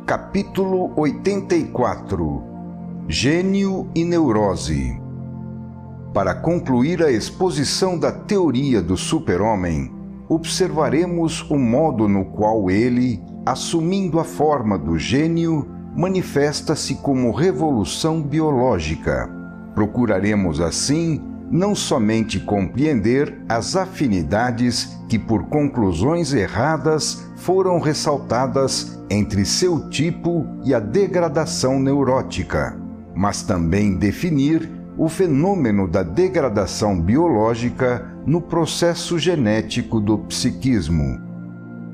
Capítulo 84 – Gênio e Neurose. Para concluir a exposição da teoria do super-homem, observaremos o modo no qual ele, assumindo a forma do gênio, manifesta-se como revolução biológica. Procuraremos, assim, não somente compreender as afinidades que, por conclusões erradas, foram ressaltadas entre seu tipo e a degradação neurótica, mas também definir o fenômeno da degradação biológica no processo genético do psiquismo.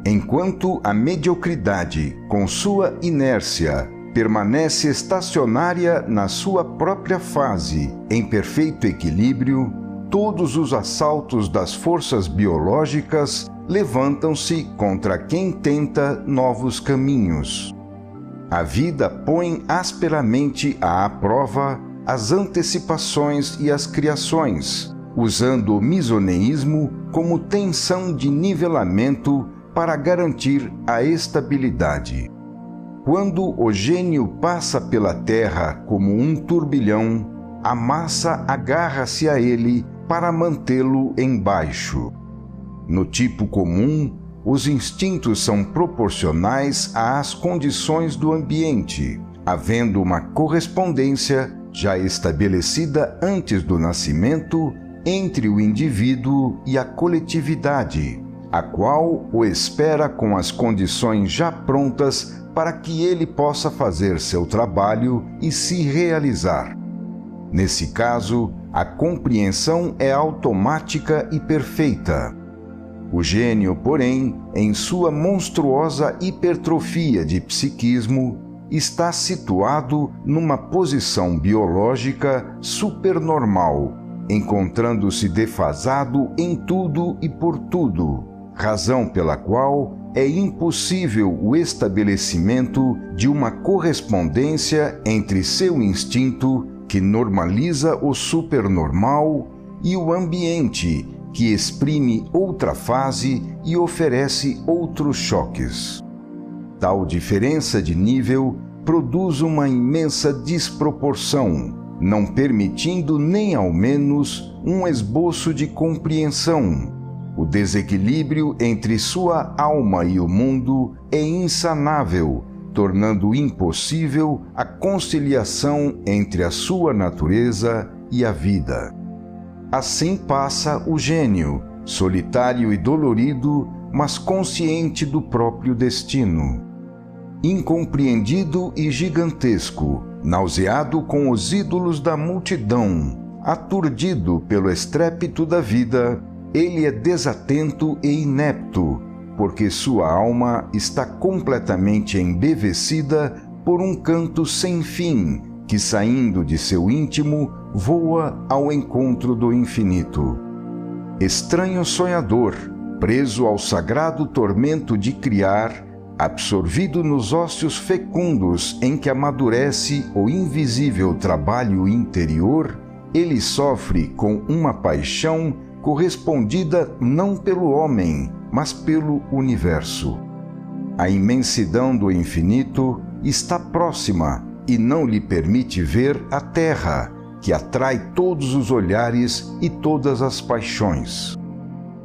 Enquanto a mediocridade, com sua inércia, permanece estacionária na sua própria fase, em perfeito equilíbrio, todos os assaltos das forças biológicas levantam-se contra quem tenta novos caminhos. A vida põe asperamente à prova as antecipações e as criações, usando o misoneísmo como tensão de nivelamento para garantir a estabilidade. Quando o gênio passa pela Terra como um turbilhão, a massa agarra-se a ele para mantê-lo embaixo. No tipo comum, os instintos são proporcionais às condições do ambiente, havendo uma correspondência já estabelecida antes do nascimento entre o indivíduo e a coletividade, a qual o espera com as condições já prontas para que ele possa fazer seu trabalho e se realizar. Nesse caso, a compreensão é automática e perfeita. O gênio, porém, em sua monstruosa hipertrofia de psiquismo, está situado numa posição biológica supernormal, encontrando-se defasado em tudo e por tudo, razão pela qual é impossível o estabelecimento de uma correspondência entre seu instinto, que normaliza o supernormal, e o ambiente, que exprime outra fase e oferece outros choques. Tal diferença de nível produz uma imensa desproporção, não permitindo nem ao menos um esboço de compreensão. O desequilíbrio entre sua alma e o mundo é insanável, tornando impossível a conciliação entre a sua natureza e a vida. Assim passa o gênio, solitário e dolorido, mas consciente do próprio destino. Incompreendido e gigantesco, nauseado com os ídolos da multidão, aturdido pelo estrépito da vida, ele é desatento e inepto, porque sua alma está completamente embevecida por um canto sem fim, que, saindo de seu íntimo, voa ao encontro do infinito. Estranho sonhador, preso ao sagrado tormento de criar, absorvido nos ósseos fecundos em que amadurece o invisível trabalho interior, ele sofre com uma paixão correspondida não pelo homem, mas pelo universo. A imensidão do infinito está próxima e não lhe permite ver a Terra, que atrai todos os olhares e todas as paixões.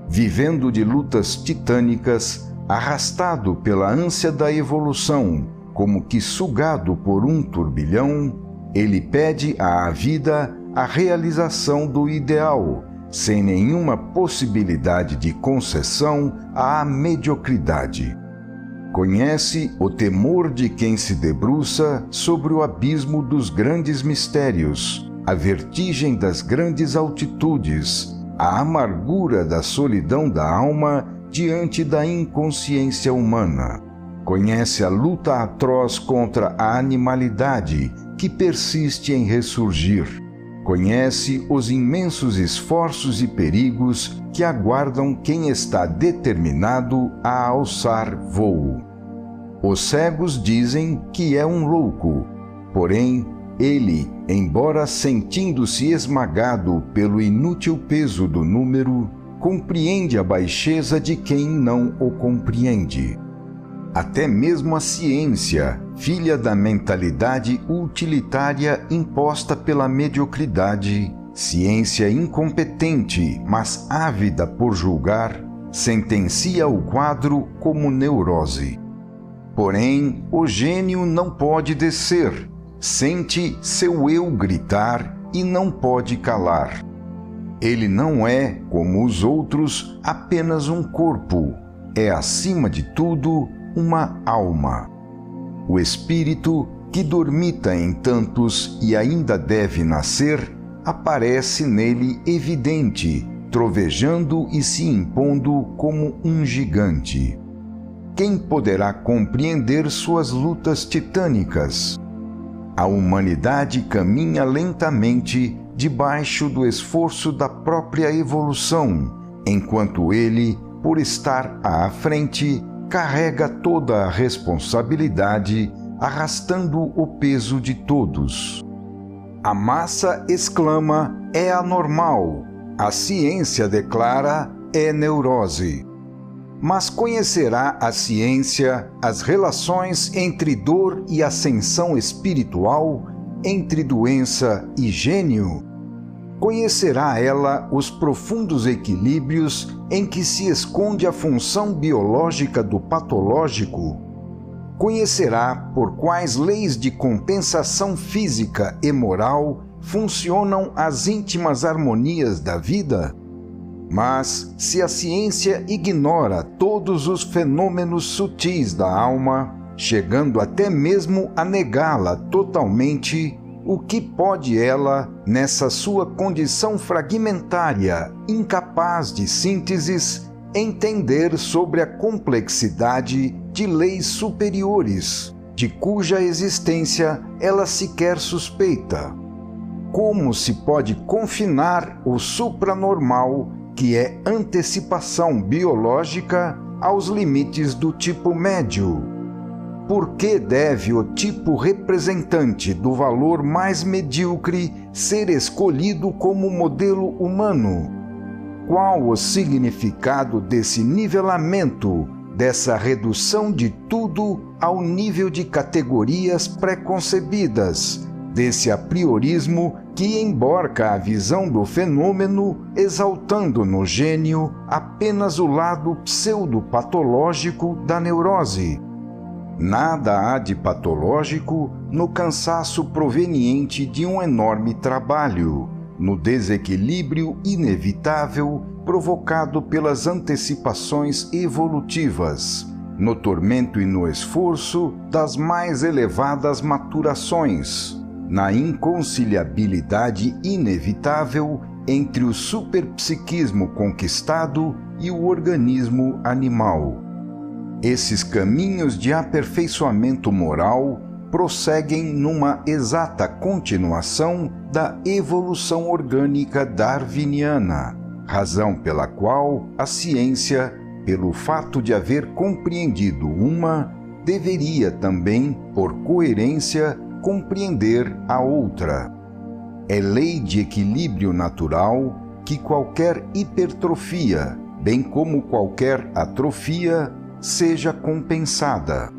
Vivendo de lutas titânicas, arrastado pela ânsia da evolução, como que sugado por um turbilhão, ele pede à vida a realização do ideal, sem nenhuma possibilidade de concessão à mediocridade. Conhece o temor de quem se debruça sobre o abismo dos grandes mistérios, a vertigem das grandes altitudes, a amargura da solidão da alma diante da inconsciência humana. Conhece a luta atroz contra a animalidade que persiste em ressurgir. Conhece os imensos esforços e perigos que aguardam quem está determinado a alçar voo. Os cegos dizem que é um louco, porém, ele, embora sentindo-se esmagado pelo inútil peso do número, compreende a baixeza de quem não o compreende. Até mesmo a ciência, filha da mentalidade utilitária imposta pela mediocridade, ciência incompetente, mas ávida por julgar, sentencia o quadro como neurose. Porém, o gênio não pode descer, sente seu eu gritar e não pode calar. Ele não é, como os outros, apenas um corpo, é, acima de tudo, uma alma. O espírito, que dormita em tantos e ainda deve nascer, aparece nele evidente, trovejando e se impondo como um gigante. Quem poderá compreender suas lutas titânicas? A humanidade caminha lentamente debaixo do esforço da própria evolução, enquanto ele, por estar à frente, carrega toda a responsabilidade, arrastando o peso de todos. A massa exclama: é anormal. A ciência declara: é neurose. Mas conhecerá a ciência as relações entre dor e ascensão espiritual, entre doença e gênio? Conhecerá ela os profundos equilíbrios em que se esconde a função biológica do patológico? Conhecerá por quais leis de compensação física e moral funcionam as íntimas harmonias da vida? Mas, se a ciência ignora todos os fenômenos sutis da alma, chegando até mesmo a negá-la totalmente, o que pode ela, nessa sua condição fragmentária, incapaz de sínteses, entender sobre a complexidade de leis superiores, de cuja existência ela sequer suspeita? Como se pode confinar o supranormal, que é antecipação biológica, aos limites do tipo médio? Por que deve o tipo representante do valor mais medíocre ser escolhido como modelo humano? Qual o significado desse nivelamento, dessa redução de tudo ao nível de categorias pré-concebidas, desse apriorismo que emborca a visão do fenômeno, exaltando no gênio apenas o lado pseudopatológico da neurose? Nada há de patológico no cansaço proveniente de um enorme trabalho, no desequilíbrio inevitável provocado pelas antecipações evolutivas, no tormento e no esforço das mais elevadas maturações, na inconciliabilidade inevitável entre o superpsiquismo conquistado e o organismo animal. Esses caminhos de aperfeiçoamento moral prosseguem numa exata continuação da evolução orgânica darwiniana, razão pela qual a ciência, pelo fato de haver compreendido uma, deveria também, por coerência, compreender a outra. É lei de equilíbrio natural que qualquer hipertrofia, bem como qualquer atrofia, seja compensada.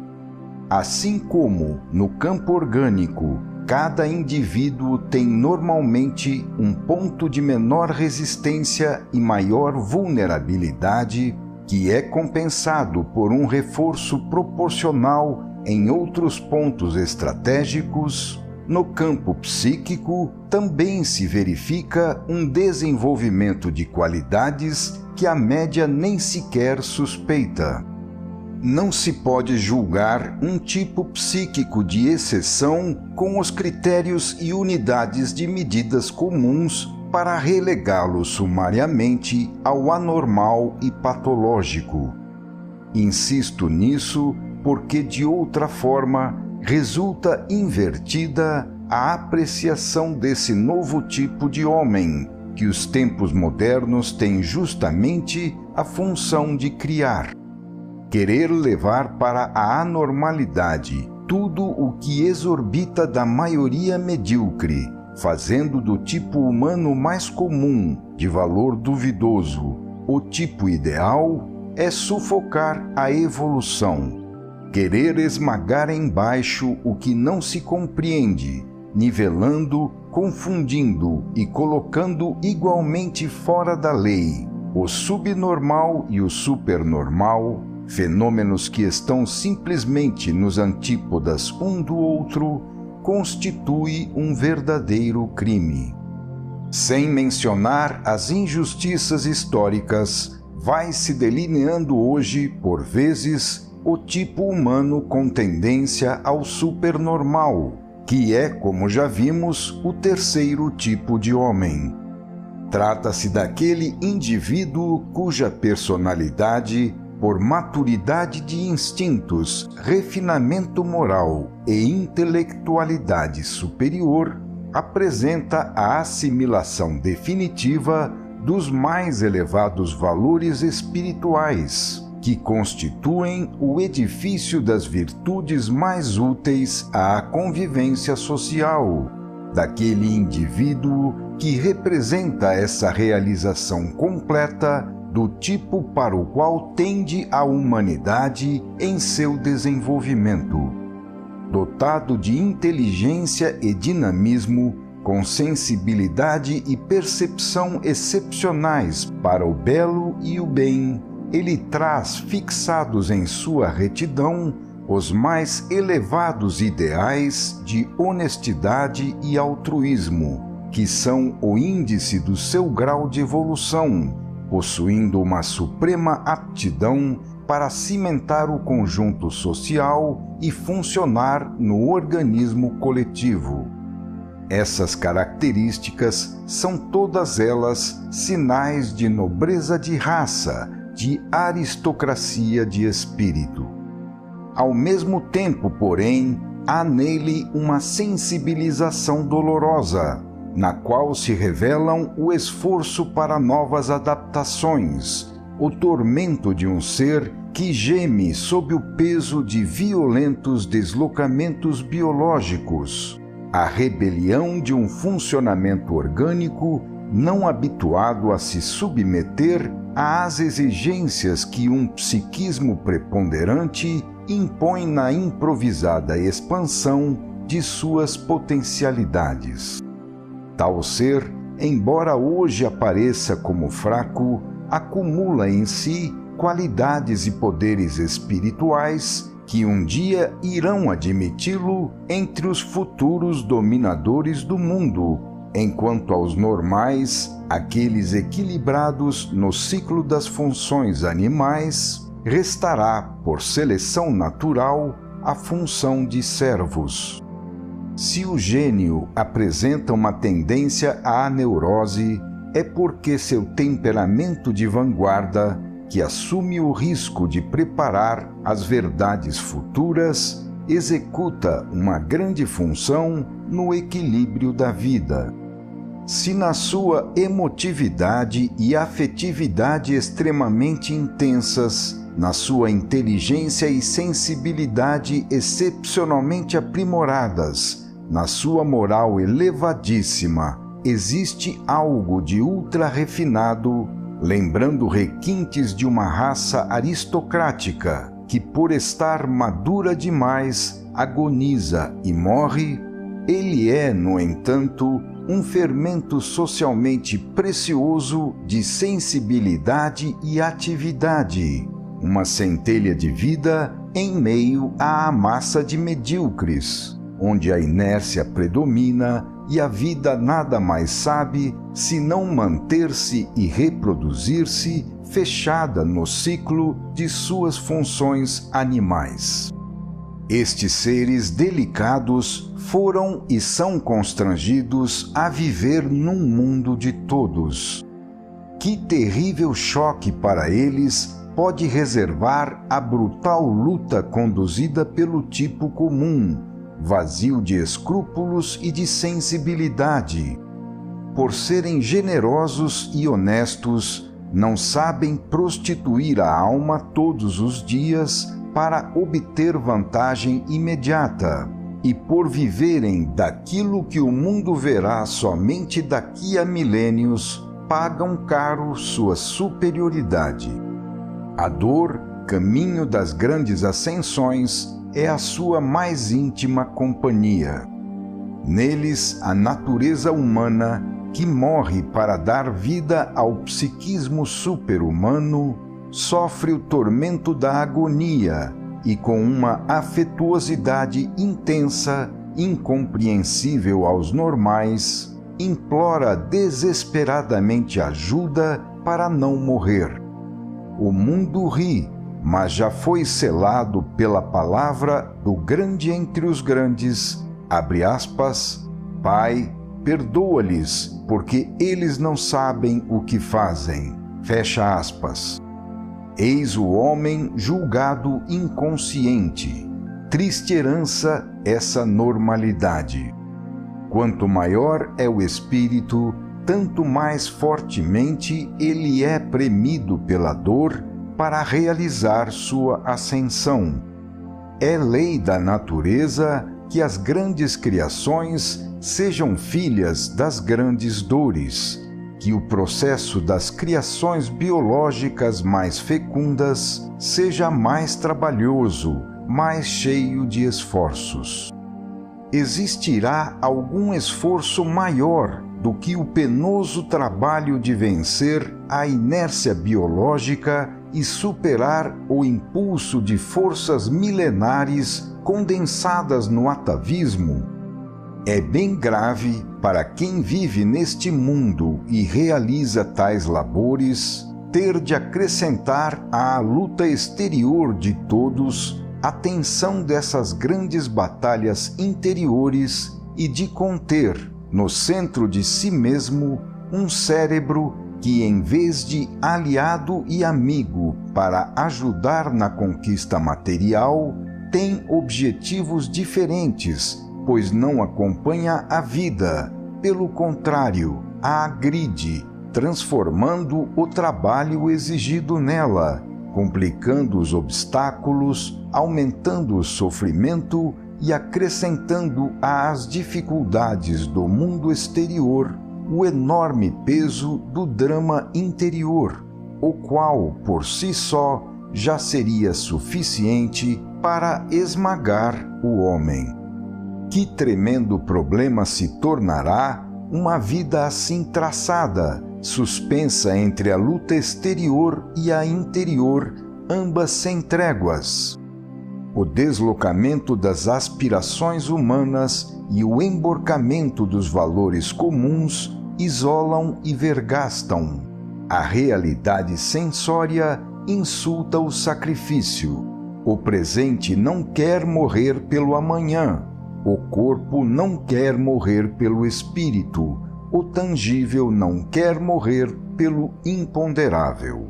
Assim como, no campo orgânico, cada indivíduo tem normalmente um ponto de menor resistência e maior vulnerabilidade, que é compensado por um reforço proporcional em outros pontos estratégicos, no campo psíquico também se verifica um desenvolvimento de qualidades que a média nem sequer suspeita. Não se pode julgar um tipo psíquico de exceção com os critérios e unidades de medidas comuns para relegá-lo sumariamente ao anormal e patológico. Insisto nisso porque, de outra forma, resulta invertida a apreciação desse novo tipo de homem, que os tempos modernos têm justamente a função de criar. Querer levar para a anormalidade tudo o que exorbita da maioria medíocre, fazendo do tipo humano mais comum, de valor duvidoso, o tipo ideal, é sufocar a evolução. querer esmagar embaixo o que não se compreende, nivelando, confundindo e colocando igualmente fora da lei o subnormal e o supernormal, fenômenos que estão simplesmente nos antípodas um do outro, constitui um verdadeiro crime. Sem mencionar as injustiças históricas, vai se delineando hoje, por vezes, o tipo humano com tendência ao supernormal, que é, como já vimos, o terceiro tipo de homem. Trata-se daquele indivíduo cuja personalidade, por maturidade de instintos, refinamento moral e intelectualidade superior, apresenta a assimilação definitiva dos mais elevados valores espirituais, que constituem o edifício das virtudes mais úteis à convivência social, daquele indivíduo que representa essa realização completa do tipo para o qual tende a humanidade em seu desenvolvimento. Dotado de inteligência e dinamismo, com sensibilidade e percepção excepcionais para o belo e o bem, ele traz fixados em sua retidão os mais elevados ideais de honestidade e altruísmo, que são o índice do seu grau de evolução, possuindo uma suprema aptidão para cimentar o conjunto social e funcionar no organismo coletivo. Essas características são todas elas sinais de nobreza de raça, de aristocracia de espírito. Ao mesmo tempo, porém, há nele uma sensibilização dolorosa, na qual se revelam o esforço para novas adaptações, o tormento de um ser que geme sob o peso de violentos deslocamentos biológicos, a rebelião de um funcionamento orgânico não habituado a se submeter às exigências que um psiquismo preponderante impõe na improvisada expansão de suas potencialidades. Tal ser, embora hoje apareça como fraco, acumula em si qualidades e poderes espirituais que um dia irão admiti-lo entre os futuros dominadores do mundo, enquanto aos normais, aqueles equilibrados no ciclo das funções animais, restará, por seleção natural, a função de servos. Se o gênio apresenta uma tendência à neurose, é porque seu temperamento de vanguarda, que assume o risco de preparar as verdades futuras, executa uma grande função no equilíbrio da vida. Se na sua emotividade e afetividade extremamente intensas, na sua inteligência e sensibilidade excepcionalmente aprimoradas, na sua moral elevadíssima, existe algo de ultra-refinado, lembrando requintes de uma raça aristocrática que, por estar madura demais, agoniza e morre, ele é, no entanto, um fermento socialmente precioso de sensibilidade e atividade, uma centelha de vida em meio à massa de medíocres, onde a inércia predomina e a vida nada mais sabe senão manter-se e reproduzir-se fechada no ciclo de suas funções animais. Estes seres delicados foram e são constrangidos a viver num mundo de todos. Que terrível choque para eles pode reservar a brutal luta conduzida pelo tipo comum, vazio de escrúpulos e de sensibilidade. Por serem generosos e honestos, não sabem prostituir a alma todos os dias para obter vantagem imediata, e por viverem daquilo que o mundo verá somente daqui a milênios, pagam caro sua superioridade. A dor caminho das grandes ascensões é a sua mais íntima companhia. Neles, a natureza humana, que morre para dar vida ao psiquismo super-humano, sofre o tormento da agonia e, com uma afetuosidade intensa, incompreensível aos normais, implora desesperadamente ajuda para não morrer. O mundo ri, mas já foi selado pela palavra do grande entre os grandes, abre aspas, Pai, perdoa-lhes, porque eles não sabem o que fazem, fecha aspas. Eis o homem julgado inconsciente. Triste herança essa normalidade. Quanto maior é o espírito, tanto mais fortemente ele é premido pela dor para realizar sua ascensão. É lei da natureza que as grandes criações sejam filhas das grandes dores, que o processo das criações biológicas mais fecundas seja mais trabalhoso, mais cheio de esforços. Existirá algum esforço maior do que o penoso trabalho de vencer a inércia biológica e superar o impulso de forças milenares condensadas no atavismo? É bem grave para quem vive neste mundo e realiza tais labores ter de acrescentar à luta exterior de todos a tensão dessas grandes batalhas interiores e de conter, no centro de si mesmo, um cérebro que, em vez de aliado e amigo para ajudar na conquista material, tem objetivos diferentes, pois não acompanha a vida, pelo contrário, a agride, transformando o trabalho exigido nela, complicando os obstáculos, aumentando o sofrimento e acrescentando às dificuldades do mundo exterior o enorme peso do drama interior, o qual, por si só, já seria suficiente para esmagar o homem. Que tremendo problema se tornará uma vida assim traçada, suspensa entre a luta exterior e a interior, ambas sem tréguas. O deslocamento das aspirações humanas e o emborcamento dos valores comuns isolam e vergastam. A realidade sensória insulta o sacrifício. O presente não quer morrer pelo amanhã. O corpo não quer morrer pelo espírito. O tangível não quer morrer pelo imponderável.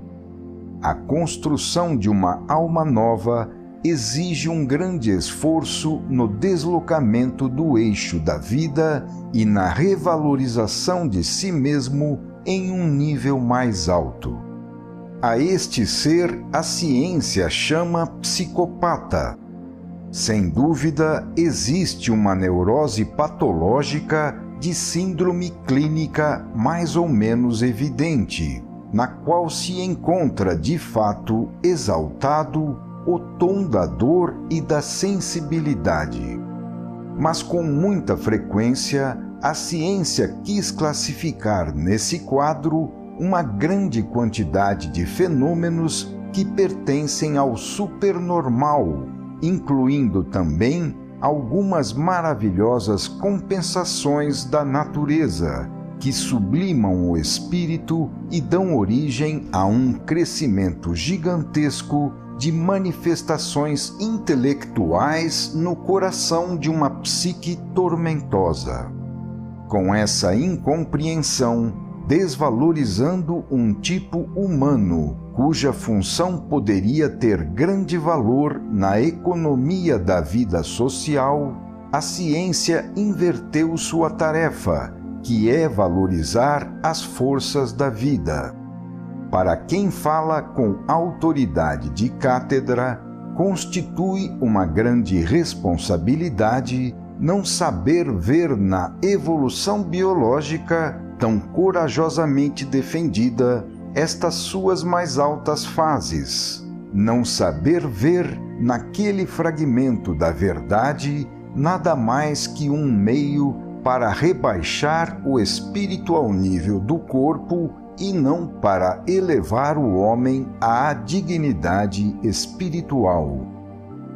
A construção de uma alma nova exige um grande esforço no deslocamento do eixo da vida e na revalorização de si mesmo em um nível mais alto. A este ser a ciência chama psicopata. Sem dúvida, existe uma neurose patológica de síndrome clínica mais ou menos evidente, na qual se encontra de fato exaltado o tom da dor e da sensibilidade. Mas com muita frequência, a ciência quis classificar nesse quadro uma grande quantidade de fenômenos que pertencem ao supernormal, incluindo também algumas maravilhosas compensações da natureza, que sublimam o espírito e dão origem a um crescimento gigantesco de manifestações intelectuais no coração de uma psique tormentosa. Com essa incompreensão, desvalorizando um tipo humano, cuja função poderia ter grande valor na economia da vida social, a ciência inverteu sua tarefa, que é valorizar as forças da vida. Para quem fala com autoridade de cátedra, constitui uma grande responsabilidade não saber ver na evolução biológica, tão corajosamente defendida, estas suas mais altas fases, não saber ver naquele fragmento da verdade nada mais que um meio para rebaixar o espírito ao nível do corpo e não para elevar o homem à dignidade espiritual.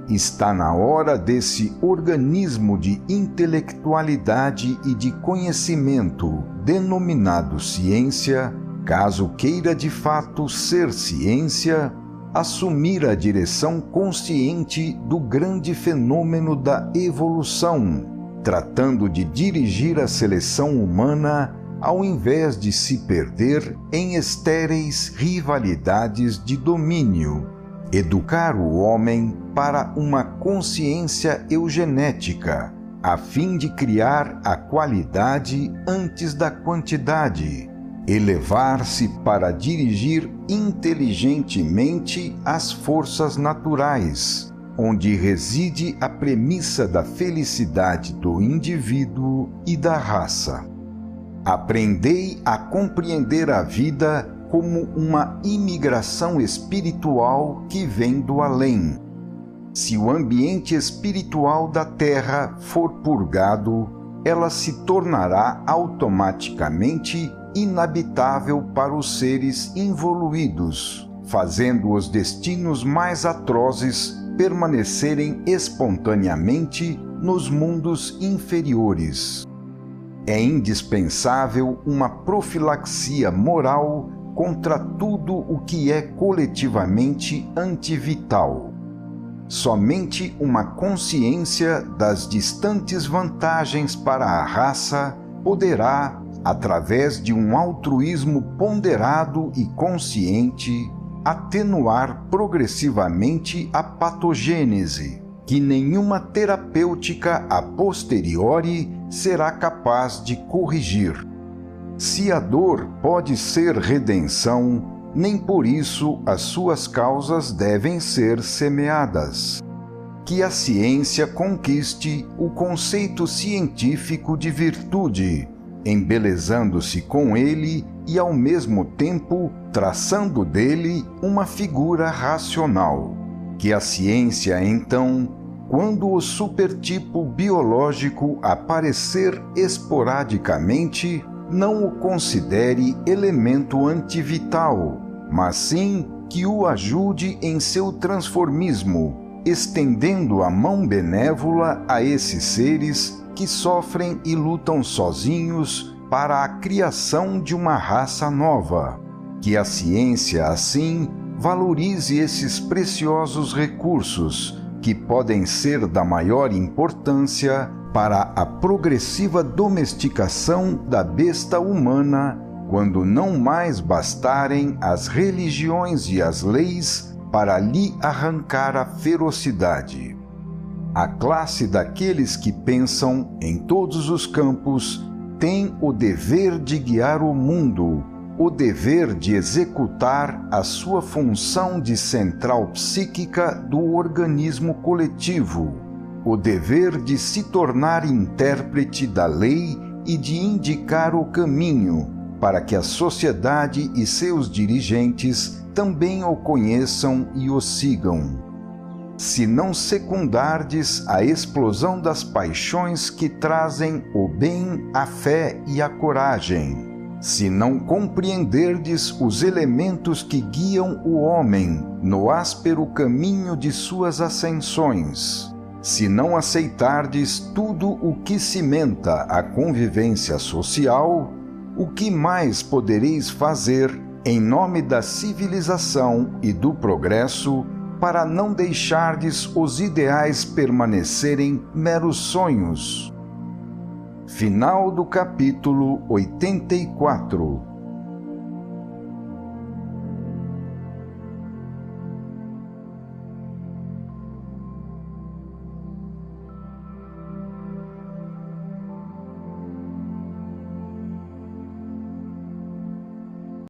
Está na hora desse organismo de intelectualidade e de conhecimento, denominado ciência, caso queira de fato ser ciência, assumir a direção consciente do grande fenômeno da evolução, tratando de dirigir a seleção humana ao invés de se perder em estéreis rivalidades de domínio, educar o homem para uma consciência eugenética, a fim de criar a qualidade antes da quantidade, elevar-se para dirigir inteligentemente as forças naturais, onde reside a premissa da felicidade do indivíduo e da raça. Aprendei a compreender a vida como uma imigração espiritual que vem do além. Se o ambiente espiritual da Terra for purgado, ela se tornará automaticamente inabitável para os seres involuídos, fazendo os destinos mais atrozes permanecerem espontaneamente nos mundos inferiores. É indispensável uma profilaxia moral contra tudo o que é coletivamente antivital. Somente uma consciência das distantes vantagens para a raça poderá, através de um altruísmo ponderado e consciente, atenuar progressivamente a patogênese, que nenhuma terapêutica a posteriori será capaz de corrigir. Se a dor pode ser redenção, nem por isso as suas causas devem ser semeadas. Que a ciência conquiste o conceito científico de virtude, embelezando-se com ele e, ao mesmo tempo, traçando dele uma figura racional. Que a ciência, então, quando o supertipo biológico aparecer esporadicamente, não o considere elemento antivital, mas sim que o ajude em seu transformismo, estendendo a mão benévola a esses seres que sofrem e lutam sozinhos para a criação de uma raça nova. Que a ciência, assim, valorize esses preciosos recursos, que podem ser da maior importância para a progressiva domesticação da besta humana, quando não mais bastarem as religiões e as leis para lhe arrancar a ferocidade. A classe daqueles que pensam em todos os campos tem o dever de guiar o mundo, o dever de executar a sua função de central psíquica do organismo coletivo, o dever de se tornar intérprete da lei e de indicar o caminho, para que a sociedade e seus dirigentes também o conheçam e o sigam. Se não secundardes a explosão das paixões que trazem o bem, a fé e a coragem, se não compreenderdes os elementos que guiam o homem no áspero caminho de suas ascensões, se não aceitardes tudo o que cimenta a convivência social, o que mais podereis fazer em nome da civilização e do progresso para não deixardes os ideais permanecerem meros sonhos? Final do capítulo 84.